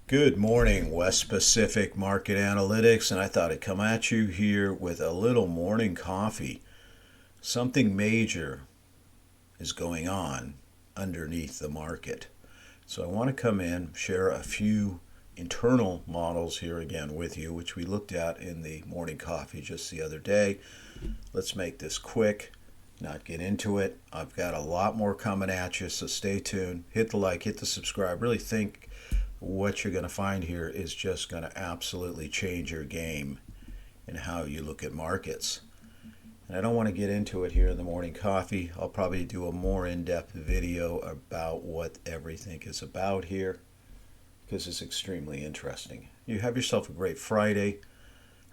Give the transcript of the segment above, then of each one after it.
Good morning, West Pacific Market Analytics, and I thought I'd come at you here with a little morning coffee. Something major is going on underneath the market. So I want to come in, share a few internal models here again with you, which we looked at in the morning coffee just the other day. Let's make this quick, not get into it. I've got a lot more coming at you, so stay tuned. Hit the like, hit the subscribe. Really think what you're going to find here is just going to absolutely change your game in how you look at markets. And I don't want to get into it here in the morning coffee. I'll probably do a more in-depth video about what everything is about here because it's extremely interesting. You have yourself a great Friday.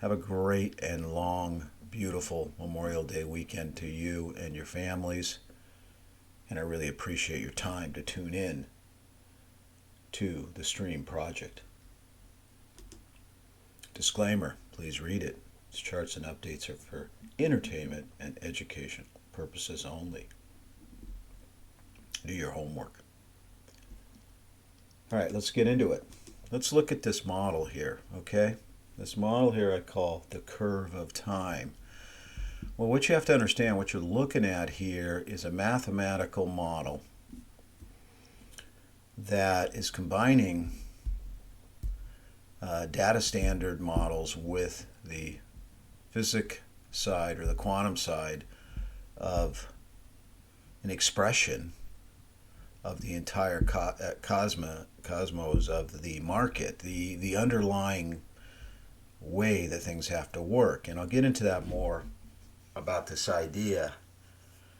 Have a great and long, beautiful Memorial Day weekend to you and your families. And I really appreciate your time to tune in to the Stream Project. Disclaimer, please read it. These charts and updates are for entertainment and educational purposes only. Do your homework. All right, let's get into it. Let's look at this model here, okay? This model here I call the curve of time. Well, what you have to understand, what you're looking at here is a mathematical model that is combining data standard models with the physics side or the quantum side of an expression of the entire cosmos of the market, the underlying way that things have to work. And I'll get into that more about this idea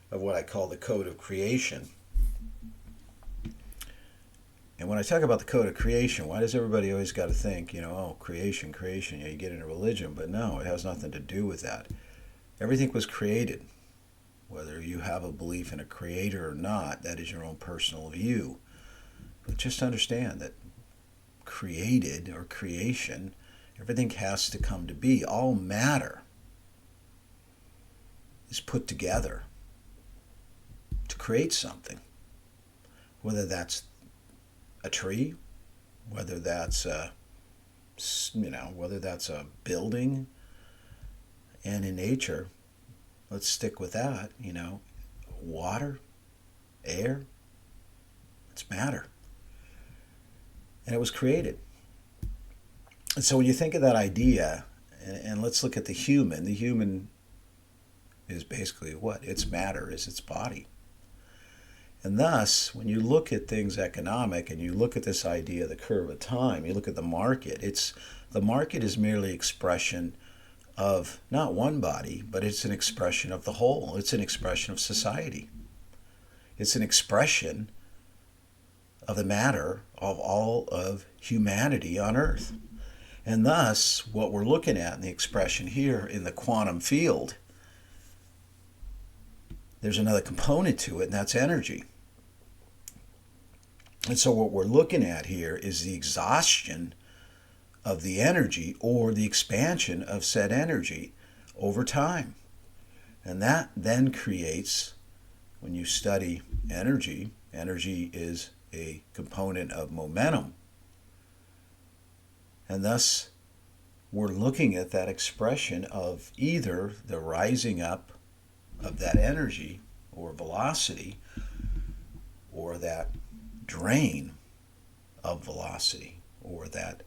of what I call the code of creation. And when I talk about the code of creation, why does everybody always got to think, oh, creation, you get into religion? But no, it has nothing to do with that. Everything was created. Whether you have a belief in a creator or not, that is your own personal view. But just understand that created or creation, everything has to come to be. All matter is put together to create something. Whether that's a tree, whether that's a building, and in nature, let's stick with that. Water, air, it's matter, and it was created. And so when you think of that idea, and let's look at the human. The human is basically what? It's matter, is its body. And thus, when you look at things economic and you look at this idea of the curve of time, you look at the market, the market is merely expression of not one body, but it's an expression of the whole. It's an expression of society. It's an expression of the matter of all of humanity on Earth. And thus, what we're looking at in the expression here in the quantum field, there's another component to it, and that's energy. And so what we're looking at here is the exhaustion of the energy or the expansion of said energy over time. And that then creates, when you study energy, energy is a component of momentum. And thus, we're looking at that expression of either the rising up of that energy or velocity or that drain of velocity or that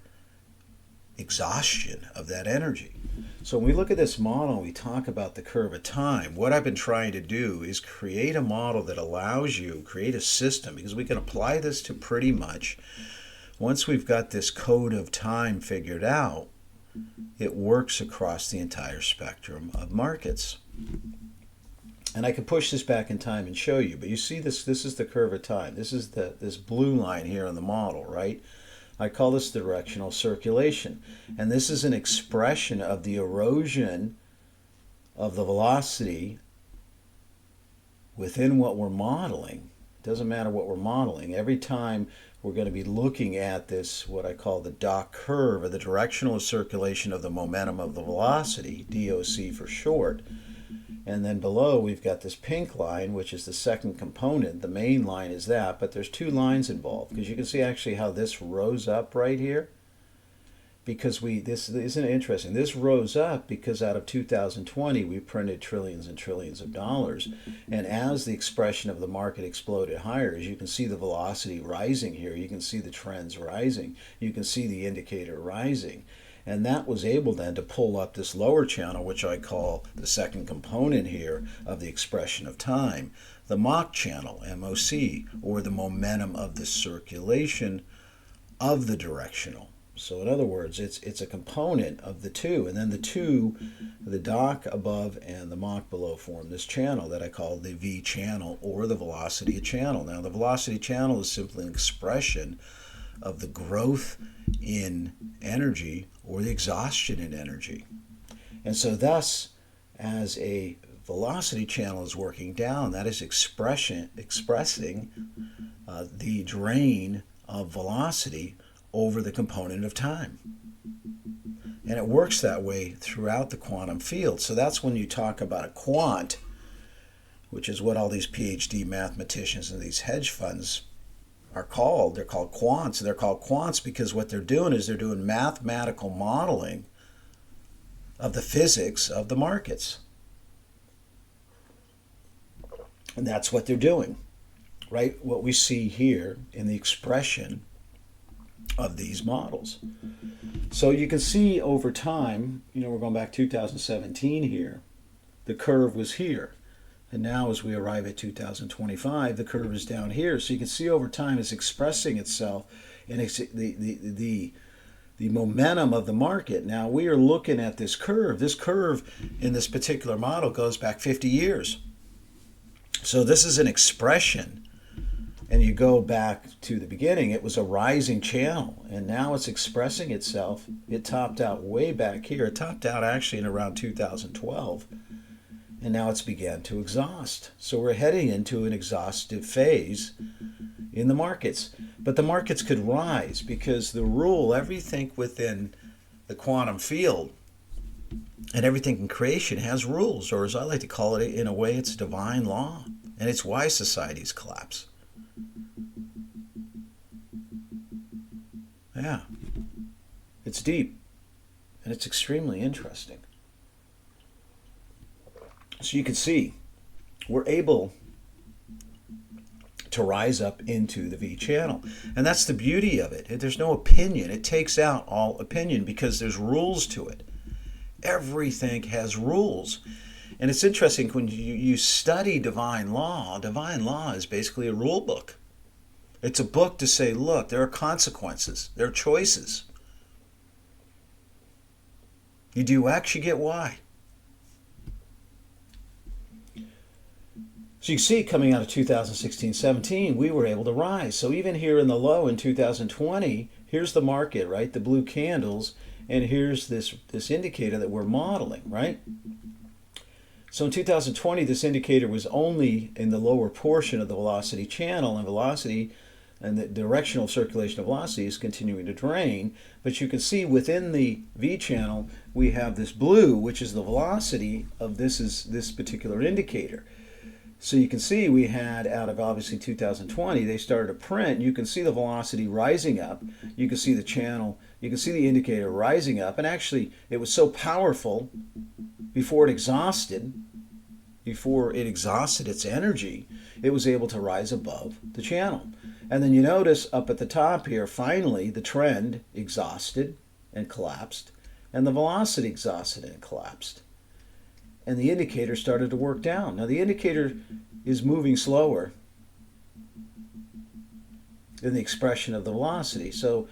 exhaustion of that energy. So when we look at this model, we talk about the curve of time. What I've been trying to do is create a model that allows you, create a system, because we can apply this to pretty much, once we've got this code of time figured out, it works across the entire spectrum of markets. And I can push this back in time and show you, but you see this is the curve of time. This is this blue line here in the model, right? I call this directional circulation. And this is an expression of the erosion of the velocity within what we're modeling. It doesn't matter what we're modeling. Every time we're going to be looking at this, what I call the dot curve, or the directional circulation of the momentum of the velocity, DOC for short. And then below we've got this pink line, which is the second component. The main line is that, but there's two lines involved, because you can see actually how this rose up right here. Because this isn't it interesting. This rose up because out of 2020 we printed trillions and trillions of dollars, and as the expression of the market exploded higher, as you can see the velocity rising here, you can see the trends rising, you can see the indicator rising, and that was able then to pull up this lower channel, which I call the second component here of the expression of time, the Mach channel, MOC, or the momentum of the circulation of the directional. So in other words, it's a component of the two, and then the Dach above and the Mach below form this channel that I call the V channel, or the velocity channel. Now the velocity channel is simply an expression of the growth in energy or the exhaustion in energy. And so thus, as a velocity channel is working down, that is expressing the drain of velocity over the component of time. And it works that way throughout the quantum field. So that's when you talk about a quant, which is what all these PhD mathematicians and these hedge funds are called. They're called quants. And they're called quants because what they're doing is they're doing mathematical modeling of the physics of the markets. And that's what they're doing, right? What we see here in the expression of these models. So you can see over time, we're going back 2017 here, the curve was here. And now as we arrive at 2025, the curve is down here. So you can see over time it's expressing itself in the momentum of the market. Now we are looking at this curve. This curve in this particular model goes back 50 years. So this is an expression. And you go back to the beginning, it was a rising channel, and now it's expressing itself. It topped out way back here. It topped out actually in around 2012, and now it's began to exhaust. So we're heading into an exhaustive phase in the markets. But the markets could rise because the rule, everything within the quantum field and everything in creation has rules, or as I like to call it, in a way, it's divine law, and it's why societies collapse. Yeah, it's deep, and it's extremely interesting. So you can see, we're able to rise up into the V channel. And that's the beauty of it. There's no opinion. It takes out all opinion because there's rules to it. Everything has rules. And it's interesting when you study divine law is basically a rule book. It's a book to say, look, there are consequences. There are choices. You do X, you get Y. So you see, coming out of 2016-17, we were able to rise. So even here in the low in 2020, here's the market, right? The blue candles, and here's this indicator that we're modeling, right? So in 2020, this indicator was only in the lower portion of the velocity channel, and velocity and the directional circulation of velocity is continuing to drain. But you can see within the V channel, we have this blue, which is the velocity of this particular indicator. So you can see we had, out of obviously 2020, they started to print. You can see the velocity rising up. You can see the channel. You can see the indicator rising up. And actually, it was so powerful before it exhausted its energy, it was able to rise above the channel. And then you notice up at the top here, finally, the trend exhausted and collapsed, and the velocity exhausted and collapsed. And the indicator started to work down. Now the indicator is moving slower than the expression of the velocity. So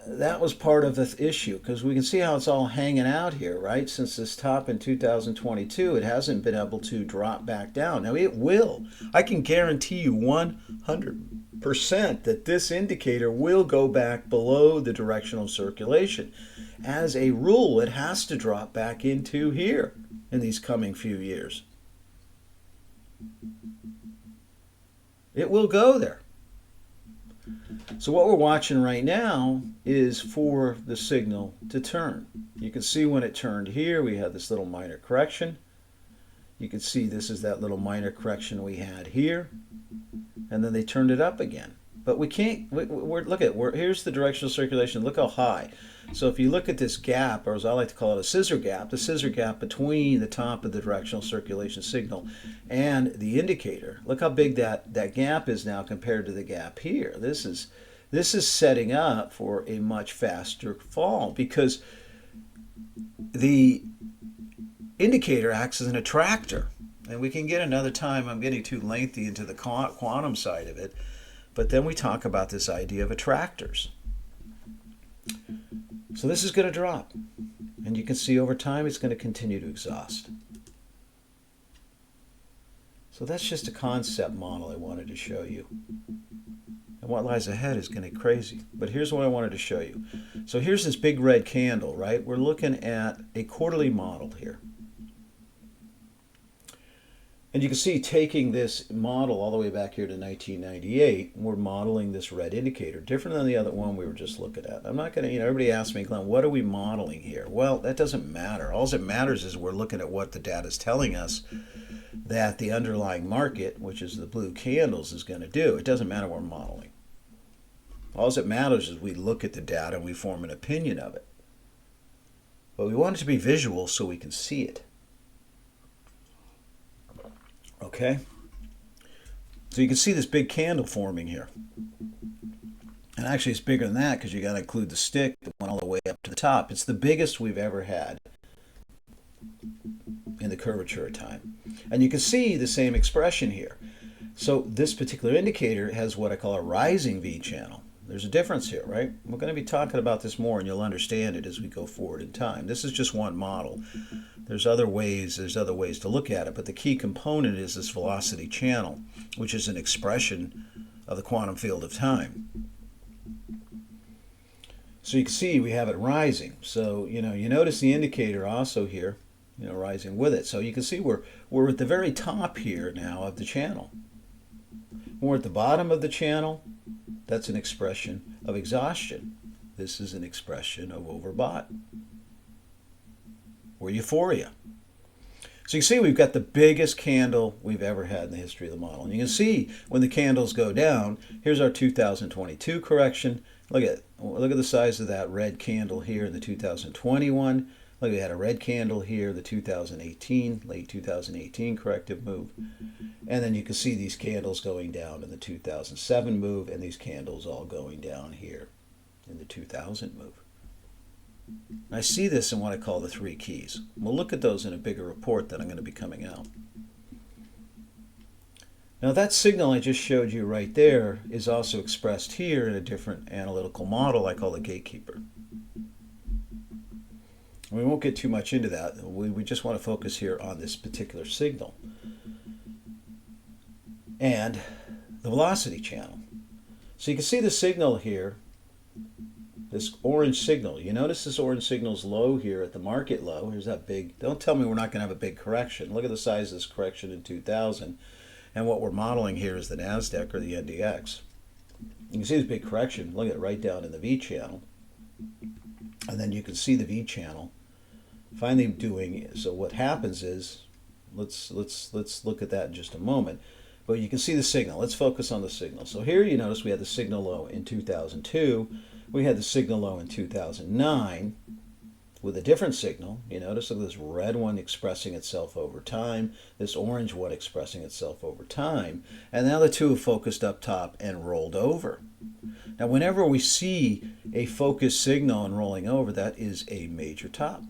that was part of the issue, because we can see how it's all hanging out here, right? Since this top in 2022, it hasn't been able to drop back down. Now it will. I can guarantee you 100% that this indicator will go back below the directional circulation. As a rule, it has to drop back into here in these coming few years. It will go there. So what we're watching right now is for the signal to turn. You can see when it turned here, we had this little minor correction. You can see this is that little minor correction we had here, and then they turned it up again. But we can't, here's the directional circulation. Look how high. So if you look at this gap, or as I like to call it, a scissor gap, the scissor gap between the top of the directional circulation signal and the indicator, look how big that gap is now compared to the gap here. This is setting up for a much faster fall, because the indicator acts as an attractor. And we can get another time, I'm getting too lengthy into the quantum side of it, but then we talk about this idea of attractors. So this is going to drop. And you can see over time it's going to continue to exhaust. So that's just a concept model I wanted to show you. And what lies ahead is going to be crazy. But here's what I wanted to show you. So here's this big red candle, right? We're looking at a quarterly model here. And you can see, taking this model all the way back here to 1998, we're modeling this red indicator, different than the other one we were just looking at. I'm not going to, everybody asks me, Glenn, what are we modeling here? Well, that doesn't matter. All that matters is we're looking at what the data is telling us that the underlying market, which is the blue candles, is going to do. It doesn't matter what we're modeling. All that matters is we look at the data and we form an opinion of it. But we want it to be visual so we can see it. Okay, so you can see this big candle forming here. And actually it's bigger than that, because you got to include the stick that went all the way up to the top. It's the biggest we've ever had in the curvature of time. And you can see the same expression here. So this particular indicator has what I call a rising V channel. There's a difference here, right? We're going to be talking about this more, and you'll understand it as we go forward in time. This is just one model. There's other ways to look at it, but the key component is this velocity channel, which is an expression of the quantum field of time. So you can see we have it rising. So, you notice the indicator also here, rising with it. So you can see we're at the very top here now of the channel. When we're at the bottom of the channel, that's an expression of exhaustion. This is an expression of overbought or euphoria. So you can see we've got the biggest candle we've ever had in the history of the model. And you can see when the candles go down, here's our 2022 correction. Look at the size of that red candle here in the 2021. Look, we had a red candle here, the 2018, late 2018 corrective move. And then you can see these candles going down in the 2007 move, and these candles all going down here in the 2000 move. I see this in what I call the three keys. We'll look at those in a bigger report that I'm going to be coming out. Now that signal I just showed you right there is also expressed here in a different analytical model I call the gatekeeper. We won't get too much into that. We just want to focus here on this particular signal and the velocity channel. So you can see the signal here, this orange signal. You notice this orange signal is low here at the market low. Here's that big, don't tell me we're not going to have a big correction. Look at the size of this correction in 2000. And what we're modeling here is the NASDAQ or the NDX. You can see this big correction. Look at it right down in the V channel. And then you can see the V channel finally doing, so what happens is, let's look at that in just a moment. But you can see the signal. Let's focus on the signal. So here you notice we had the signal low in 2002. We had the signal low in 2009 with a different signal. You notice, look at this red one expressing itself over time, this orange one expressing itself over time, and now the two have focused up top and rolled over. Now whenever we see a focused signal and rolling over, that is a major top.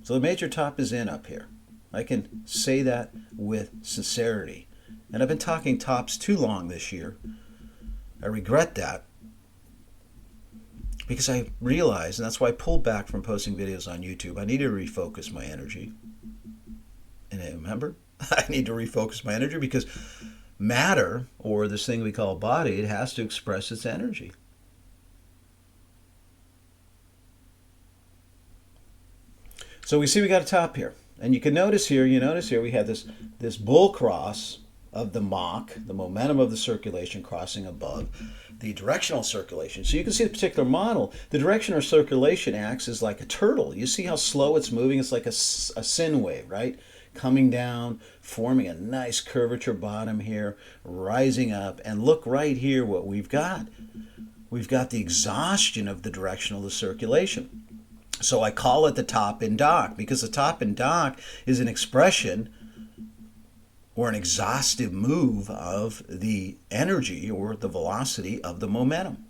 So the major top is in up here. I can say that with sincerity. And I've been talking tops too long this year. I regret that, because I realized, and that's why I pulled back from posting videos on YouTube, I need to refocus my energy. And remember, I need to refocus my energy because matter, or this thing we call body, it has to express its energy. So we see we got a top here. And you can notice here, we have this bull cross of the Mach, the momentum of the circulation crossing above the directional circulation. So you can see the particular model, the directional circulation acts as like a turtle. You see how slow it's moving? It's like a sin wave, right? coming down, forming a nice curvature bottom here, rising up, and look right here what we've got. We've got the exhaustion of the direction of the circulation. So I call it the top in dock, because the top in dock is an expression or an exhaustive move of the energy or the velocity of the momentum.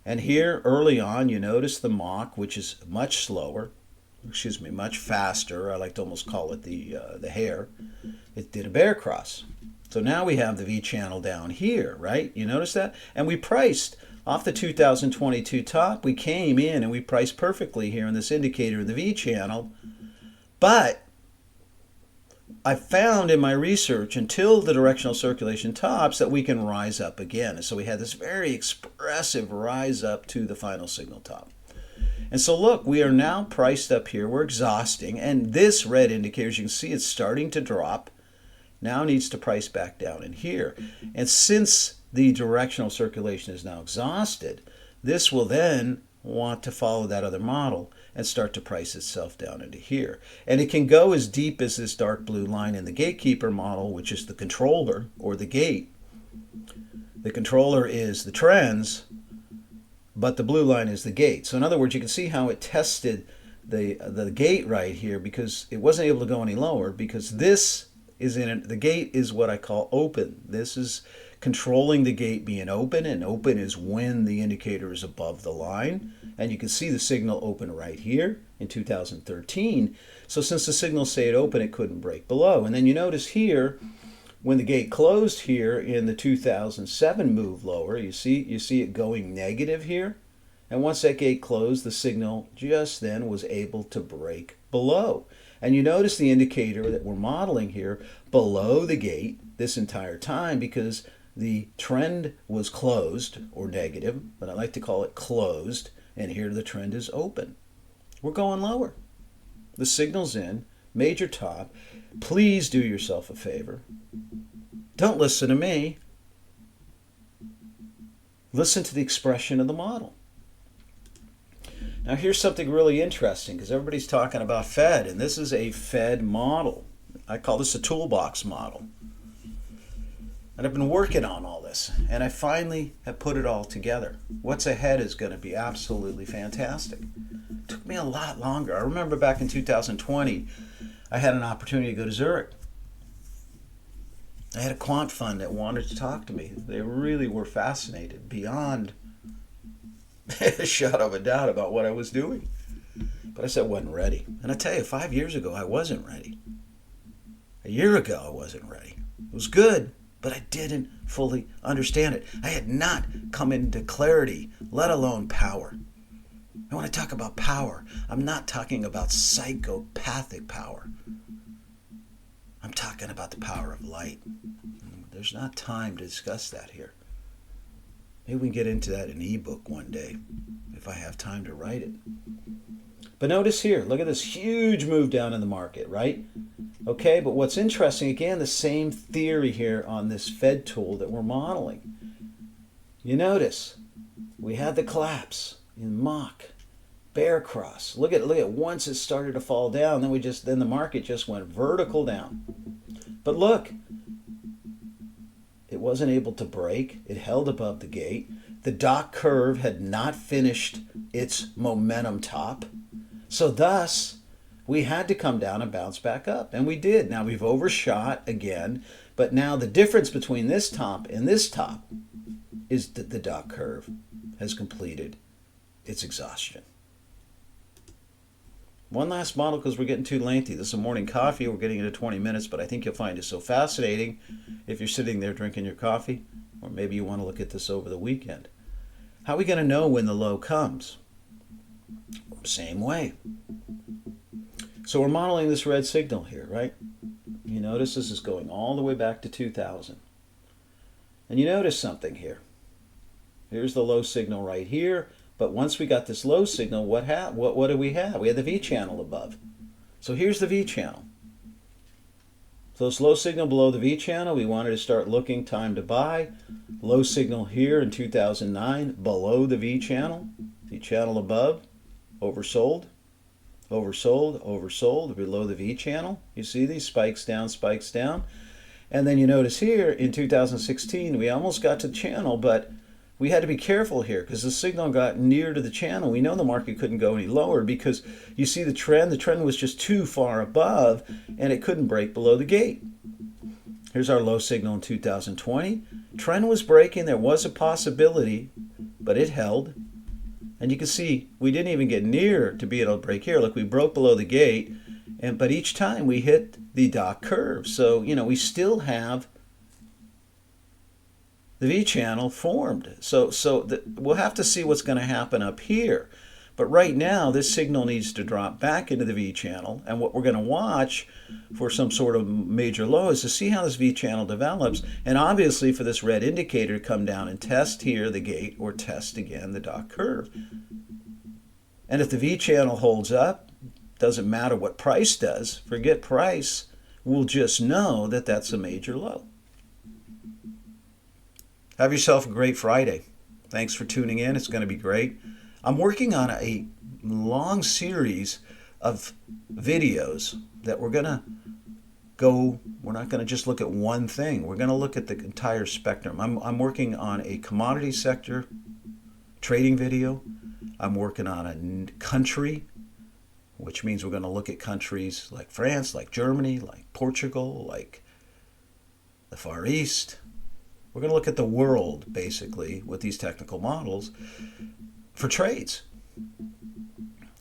And here early on, you notice the Mach, which is much slower, much faster. I like to almost call it the hare. It did a bear cross. So now we have the V channel down here, right? You notice that? And we priced off the 2022 top. We came in and we priced perfectly here in this indicator of the V channel. But I found in my research until the directional circulation tops that we can rise up again. And so we had this very expressive rise up to the final signal top. And so look, we are now priced up here. We're exhausting. And this red indicator, as you can see, it's starting to drop. Now needs to price back down in here. And since the directional circulation is now exhausted, this will then want to follow that other model and start to price itself down into here. And it can go as deep as this dark blue line in the gatekeeper model, which is the controller or the gate. The controller is the trends, but the blue line is the gate. So in other words, you can see how it tested the gate right here, because it wasn't able to go any lower, because this is in it. The gate is what I call open. This is controlling the gate being open, and open is when the indicator is above the line. And you can see the signal open right here in 2013. So since the signal stayed open, it couldn't break below. And then you notice here, when the gate closed here in the 2007 move lower, you see it going negative here. And once that gate closed, the signal just then was able to break below. And you notice the indicator that we're modeling here below the gate this entire time, because the trend was closed or negative, but I like to call it closed, and here the trend is open. We're going lower. The signal's in, major top. Please do yourself a favor. Don't listen to me. Listen to the expression of the model. Now here's something really interesting, because everybody's talking about Fed, and this is a Fed model. I call this a toolbox model. And I've been working on all this, and I finally have put it all together. What's ahead is going to be absolutely fantastic. It took me a lot longer. I remember back in 2020, I had an opportunity to go to Zurich. I had a quant fund that wanted to talk to me. They really were fascinated beyond a shadow of a doubt about what I was doing. But I said I wasn't ready. And I tell you, 5 years ago, I wasn't ready. A year ago, I wasn't ready. It was good, but I didn't fully understand it. I had not come into clarity, let alone power. And when I talk about power, I'm not talking about psychopathic power. I'm talking about the power of light. There's not time to discuss that here. Maybe we can get into that in an ebook one day, if I have time to write it. But notice here, look at this huge move down in the market, right? Okay, but what's interesting, again, the same theory here on this Fed tool that we're modeling. You notice, we had the collapse in Mach, bear cross. Look at once it started to fall down, then the market just went vertical down. But look, it wasn't able to break. It held above the gate. The dot curve had not finished its momentum top. So thus, we had to come down and bounce back up. And we did. Now we've overshot again. But now the difference between this top and this top is that the dot curve has completed its exhaustion. One last model, because we're getting too lengthy. This is a morning coffee. We're getting into 20 minutes, but I think you'll find it so fascinating if you're sitting there drinking your coffee, or maybe you want to look at this over the weekend. How are we going to know when the low comes? Same way. So we're modeling this red signal here, right? You notice this is going all the way back to 2000. And you notice something here. Here's the low signal right here. But once we got this low signal, what do we have? We had the V channel above. So here's the V channel. So this low signal below the V channel, we wanted to start looking time to buy. Low signal here in 2009 below the V channel above, oversold. Oversold, oversold, below the V channel. You see these spikes down, spikes down. And then you notice here in 2016, we almost got to the channel, but we had to be careful here because the signal got near to the channel. We know the market couldn't go any lower because you see the trend. The trend was just too far above and it couldn't break below the gate. Here's our low signal in 2020. Trend was breaking. There was a possibility, but it held. And you can see we didn't even get near to be able to break here. Look, we broke below the gate, but each time we hit the dot curve. So, we still have the V channel formed. So we'll have to see what's going to happen up here. But right now, this signal needs to drop back into the V channel. And what we're going to watch for some sort of major low is to see how this V channel develops. And obviously for this red indicator to come down and test here the gate or test again the dot curve. And if the V channel holds up, doesn't matter what price does, forget price, we'll just know that that's a major low. Have yourself a great Friday. Thanks for tuning in. It's going to be great. I'm working on a long series of videos that we're not going to just look at one thing. We're going to look at the entire spectrum. I'm working on a commodity sector trading video. I'm working on a country, which means we're going to look at countries like France, like Germany, like Portugal, like the Far East. We're going to look at the world, basically, with these technical models for trades.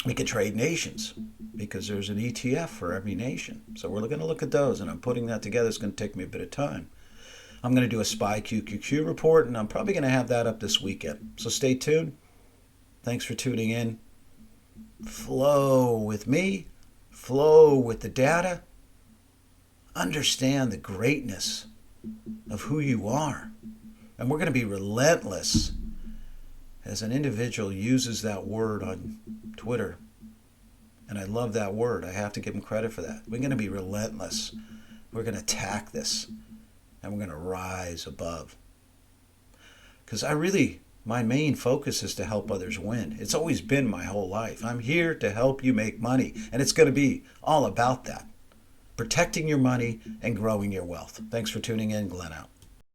We can trade nations because there's an ETF for every nation. So we're going to look at those, and I'm putting that together. It's going to take me a bit of time. I'm going to do a SPY QQQ report, and I'm probably going to have that up this weekend. So stay tuned. Thanks for tuning in. Flow with me. Flow with the data. Understand the greatness of who you are. And we're going to be relentless. As an individual uses that word on Twitter, and I love that word. I have to give him credit for that. We're going to be relentless. We're going to attack this, and we're going to rise above. Because my main focus is to help others win. It's always been my whole life. I'm here to help you make money, and it's going to be all about that. Protecting your money and growing your wealth. Thanks for tuning in. Glenn out.